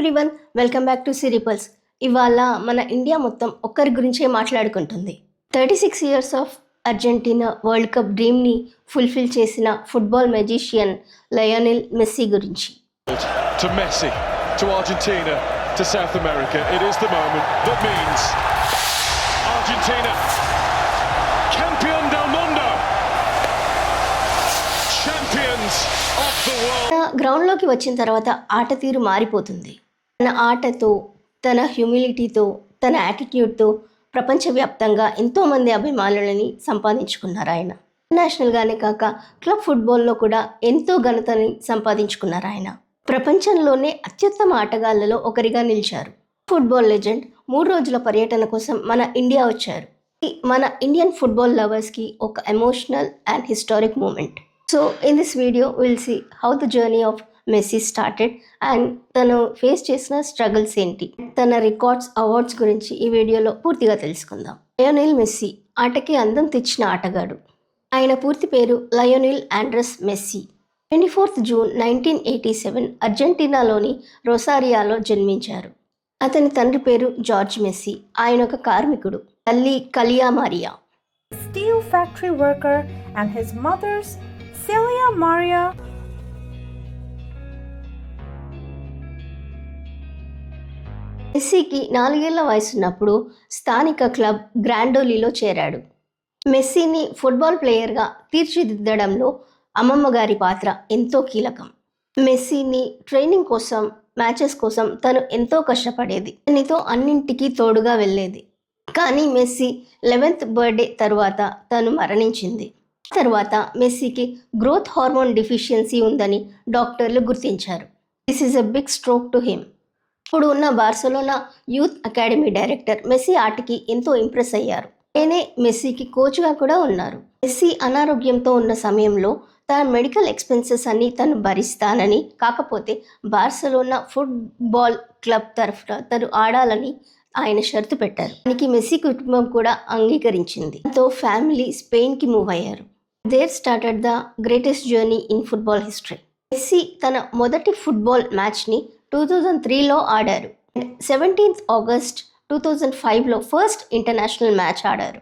Everyone, welcome back to సిరిపల్స్. ఇవాళ మన ఇండియా మొత్తం ఒక్కరి గురించే మాట్లాడుకుంటుంది. 36 years of Argentina World Cup డ్రీమ్ని ఫుల్ఫిల్ చేసిన ఫుట్బాల్ మెజిషియన్ లయోనెల్ మెస్సీ గురించి. To Messi, to Argentina, to South America. It is the moment that means Argentina, campeón del mundo, champions of the world. గ్రౌండ్లోకి వచ్చిన తర్వాత ఆట తీరు మారిపోతుంది. తన ఆటతో, తన హ్యూమిలిటీతో, తన యాటిట్యూడ్తో ప్రపంచవ్యాప్తంగా ఎంతోమంది అభిమానులని సంపాదించుకున్నారు ఆయన. ఇంటర్నేషనల్గానే కాక క్లబ్ ఫుట్బాల్లో కూడా ఎంతో ఘనతని సంపాదించుకున్నారు ఆయన. ప్రపంచంలోనే అత్యుత్తమ ఆటగాళ్లలో ఒకరిగా నిలిచారు. ఫుట్బాల్ లెజెండ్ 3 రోజుల పర్యటన కోసం మన ఇండియా వచ్చారు. మన ఇండియన్ ఫుట్బాల్ లవర్స్కి ఒక emotional and historic moment. So in this video will see how the journey of Messi started and తను ఫేస్ చేసిన స్ట్రగుల్స్ ఏంటి, తన రికార్డ్స్, అవార్డ్స్ గురించి ఈ వీడియోలో పూర్తిగా తెలుసుకుందాం. లయోనెల్ మెస్సీ ఆటకి అందం తెచ్చిన ఆటగాడు. ఆయన పూర్తి పేరు Lionel Andres Messi. 24th June 1987 అర్జెంటీనాలోని రొసారియాలో జన్మించారు. అతని తండ్రి పేరు జార్జ్ మెస్సీ. ఆయన ఒక కార్మికుడు. తల్లి Celia Maria, steel factory worker, and his mother's Celia Maria. మెస్సీకి 4 ఏళ్ల వయసున్నప్పుడు స్థానిక క్లబ్ గ్రాండోలీలో చేరాడు. మెస్సీని ఫుట్బాల్ ప్లేయర్గా తీర్చిదిద్దడంలో అమ్మమ్మ గారి పాత్ర ఎంతో కీలకం. మెస్సీని ట్రైనింగ్ కోసం, మ్యాచెస్ కోసం తను ఎంతో కష్టపడేది. తనతో అన్నింటికీ తోడుగా వెళ్ళేది. కానీ మెస్సీ 11th బర్త్డే తర్వాత తను మరణించింది. తర్వాత మెస్సీకి గ్రోత్ హార్మోన్ డెఫిషియన్సీ ఉందని డాక్టర్లు గుర్తించారు. This is a big stroke to him. ఇప్పుడు ఉన్న Barcelona youth academy director Messi ఆటకి ఎంతో ఇంప్రెస్ అయ్యారు. నేనే మెస్సీకి కోచ్గా కూడా ఉన్నారు. మెస్సీ అనారోగ్యంతో ఉన్న సమయంలో తన మెడికల్ ఎక్స్పెన్సెస్ అన్ని తను భరిస్తానని, కాకపోతే బార్సలోనా ఫుట్బాల్ క్లబ్ తరఫున తను ఆడాలని ఆయన షరతు పెట్టారు. దానికి మెస్సీ కుటుంబం కూడా అంగీకరించింది. దాంతో ఫ్యామిలీ స్పెయిన్కి మూవ్ అయ్యారు. There started the greatest journey in football history. Messi తన మొదటి ఫుట్బాల్ మ్యాచ్ని 2003లో ఆడారు. 17th ఆగస్ట్ 2005లో ఫస్ట్ ఇంటర్నేషనల్ మ్యాచ్ ఆడారు.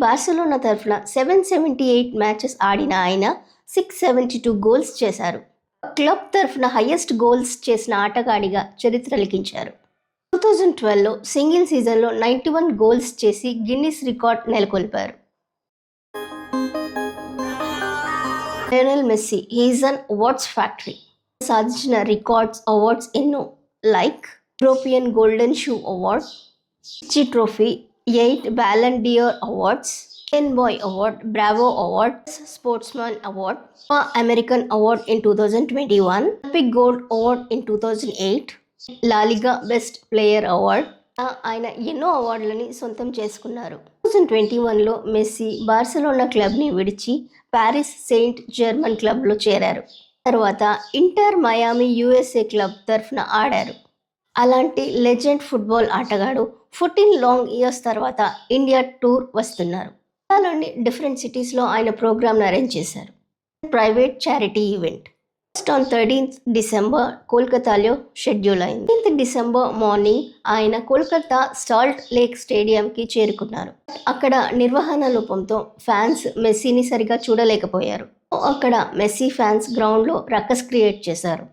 బార్సలోనా తరఫున 778 మ్యాచెస్ ఆడిన ఆయన 672 గోల్స్ చేశారు. క్లబ్ తరఫున హయ్యెస్ట్ గోల్స్ చేసిన ఆటగాడిగా చరిత్ర లిఖించారు. 2012లో సింగిల్ సీజన్లో 91 గోల్స్ చేసి గిన్నిస్ రికార్డ్ నెలకొల్పారు. Lionel Messi is an awards factory. సాధించిన రికార్డ్స్, అవార్డ్స్ ఎన్నో, like European golden shoe award, Pichichi trophy, 8 Ballon d'Or awards, 10 boy award, Bravo award, sportsman award, American award in 2021, Olympic gold award in 2008, LaLiga best player award. ఆయన ఎన్నో అవార్డులని సొంతం చేసుకున్నారు. 2021లో messy Barcelona క్లబ్ని విడిచి Paris Saint German క్లబ్లో చేరారు. తర్వాత inter Miami USA club తరఫున ఆడారు. అలాంటి లెజెండ్ ఫుట్బాల్ ఆటగాడు 14 లాంగ్ ఇయర్స్ తర్వాత ఇండియా టూర్ వస్తున్నారు. ఇండియాలోని డిఫరెంట్ సిటీస్లో ఆయన ప్రోగ్రామ్ని అరేంజ్ చేశారు. Private charity event first on 13th December కోల్కతాలో షెడ్యూల్ అయింది. 13th డిసెంబర్ మార్నింగ్ ఆయన కోల్కతా సాల్ట్ లేక్ స్టేడియంకి చేరుకున్నారు. అక్కడ నిర్వహణ లోపంతో ఫ్యాన్స్ మెస్సీని సరిగా చూడలేకపోయారు. అక్కడ మెస్సీ ఫ్యాన్స్ గ్రౌండ్లో రక్కస్ క్రియేట్ చేశారు.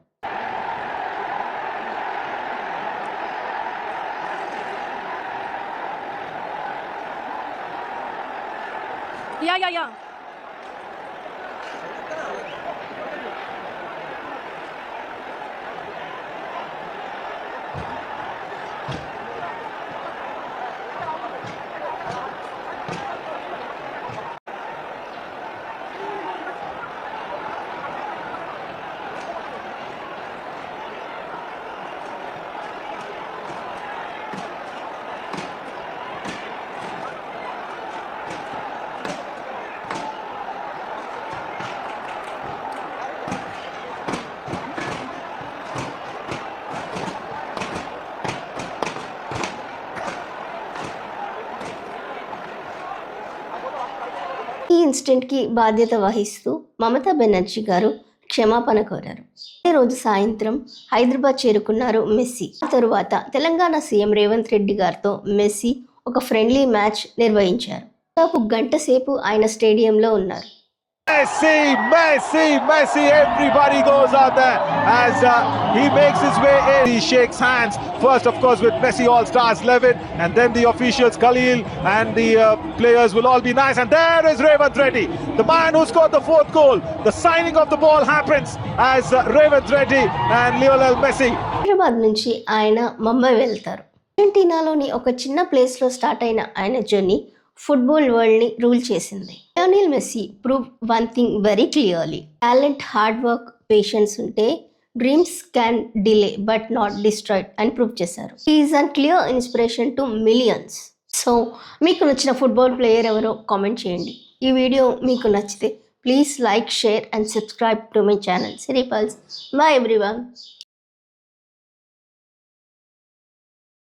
Yeah. ఈ ఇన్సిడెంట్కి బాధ్యత వహిస్తూ మమతా బెనర్జీ గారు క్షమాపణ కోరారు. అదే రోజు సాయంత్రం హైదరాబాద్ చేరుకున్నారు మెస్సీ. ఆ తరువాత తెలంగాణ సీఎం రేవంత్ రెడ్డి గారితో మెస్సీ ఒక ఫ్రెండ్లీ మ్యాచ్ నిర్వహించారు. దాదాపు గంట సేపు ఆయన స్టేడియంలో ఉన్నారు. Messi, everybody goes out there as he makes his way in. He shakes hands first, of course, with Messi All-Stars 11, and then the officials, Khalil, and the players will all be nice. And there is Revanth Reddy, the man who scored the fourth goal. The signing of the ball happens as Revanth Reddy and Lionel Messi. Hyderabad నుంచి ఆయన ముంబై వెళ్తారు. అర్జెంటీనాలోని ఒక చిన్న ప్లేస్లో start అయిన ఆయన journey football వరల్డ్ని rule చేసింది. Lionel Messi prove one thing very clearly. Talent, hard work, patience ఉంటే dreams can delay but not destroyed అని ప్రూవ్ చేశారు. Is an clear inspiration to millions. So మీకు నచ్చిన ఫుట్బాల్ ప్లేయర్ ఎవరో కామెంట్ చేయండి. ఈ వీడియో మీకు నచ్చితే please like, share and subscribe to my channel Siri Pulse. Bye everyone.